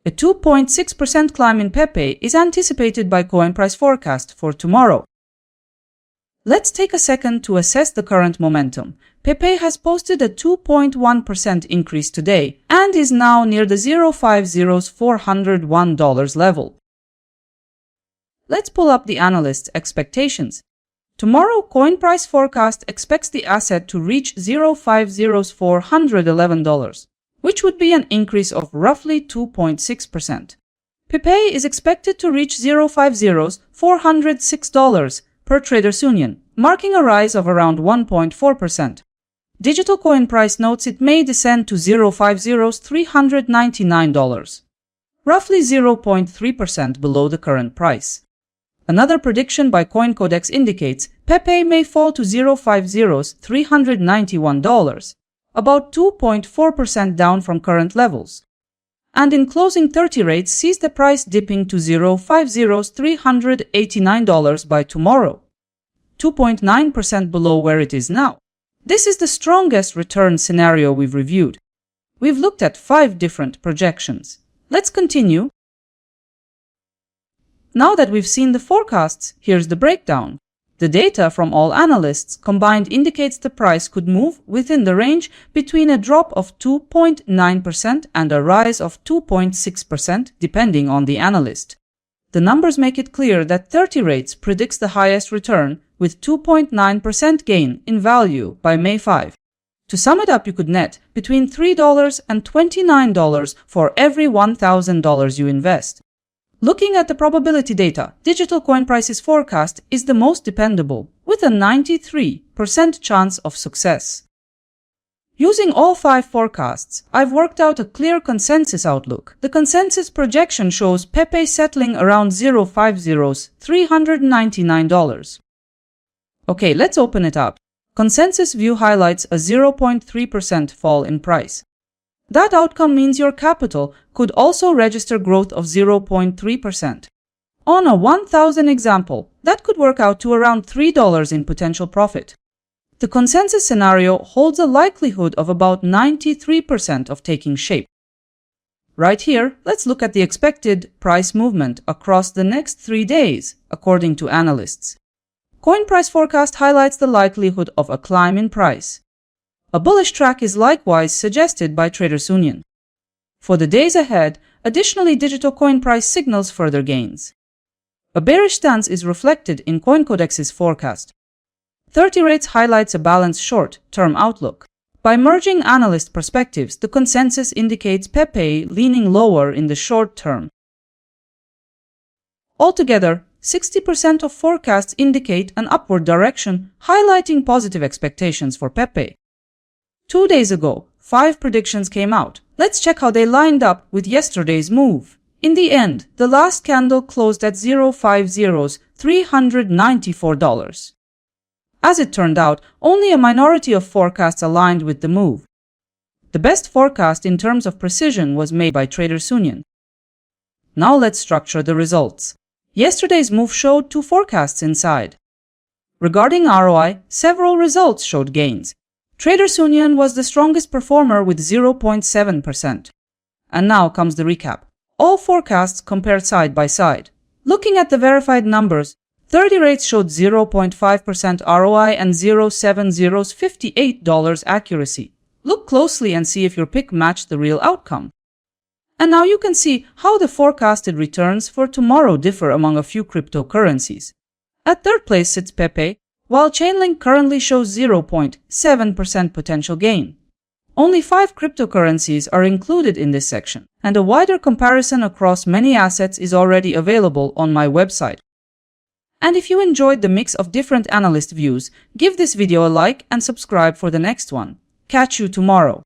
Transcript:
A 2.6% climb in Pepe is anticipated by coin price forecast for tomorrow. Let's take a second to assess the current momentum. Pepe has posted a 2.1% increase today and is now near the $0.50 level. Let's pull up the analysts' expectations. Tomorrow, coin price forecast expects the asset to reach $0.50,411, which would be an increase of roughly 2.6%. Pepe is expected to reach $0.50,406 per Traders Union, marking a rise of around 1.4%. Digital coin price notes it may descend to $0.50,399, roughly 0.3% below the current price. Another prediction by CoinCodex indicates Pepe may fall to $0.50,391, about 2.4% down from current levels. And in closing 30 rates sees the price dipping to $0.50,389 by tomorrow, 2.9% below where it is now. This is the strongest return scenario we've reviewed. We've looked at 5 different projections. Let's continue. Now that we've seen the forecasts, here's the breakdown. The data from all analysts combined indicates the price could move within the range between a drop of 2.9% and a rise of 2.6% depending on the analyst. The numbers make it clear that 30 rates predicts the highest return with 2.9% gain in value by May 5. To sum it up, you could net between $3 and $29 for every $1,000 you invest. Looking at the probability data, digital coin prices forecast is the most dependable, with a 93% chance of success. Using all 5 forecasts, I've worked out a clear consensus outlook. The consensus projection shows Pepe settling around $0.50,399. Okay, let's open it up. Consensus view highlights a 0.3% fall in price. That outcome means your capital could also register growth of 0.3%. On a 1,000 example, that could work out to around $3 in potential profit. The consensus scenario holds a likelihood of about 93% of taking shape. Right here, let's look at the expected price movement across the next 3 days, according to analysts. Coin price forecast highlights the likelihood of a climb in price. A bullish track is likewise suggested by Traders Union. For the days ahead, additionally digital coin price signals further gains. A bearish stance is reflected in CoinCodex's forecast. 30 rates highlights a balanced short-term outlook. By merging analyst perspectives, the consensus indicates Pepe leaning lower in the short term. Altogether, 60% of forecasts indicate an upward direction, highlighting positive expectations for Pepe. 2 days ago, 5 predictions came out. Let's check how they lined up with yesterday's move. In the end, the last candle closed at $0.50,394. As it turned out, only a minority of forecasts aligned with the move. The best forecast in terms of precision was made by Traders Union. Now let's structure the results. Yesterday's move showed 2 forecasts inside. Regarding ROI, several results showed gains. Traders Union was the strongest performer with 0.7%. And now comes the recap. All forecasts compared side by side. Looking at the verified numbers, 30 rates showed 0.5% ROI and $0.7058 accuracy. Look closely and see if your pick matched the real outcome. And now you can see how the forecasted returns for tomorrow differ among a few cryptocurrencies. At third place sits Pepe, while Chainlink currently shows 0.7% potential gain. Only 5 cryptocurrencies are included in this section, and a wider comparison across many assets is already available on my website. And if you enjoyed the mix of different analyst views, give this video a like and subscribe for the next one. Catch you tomorrow.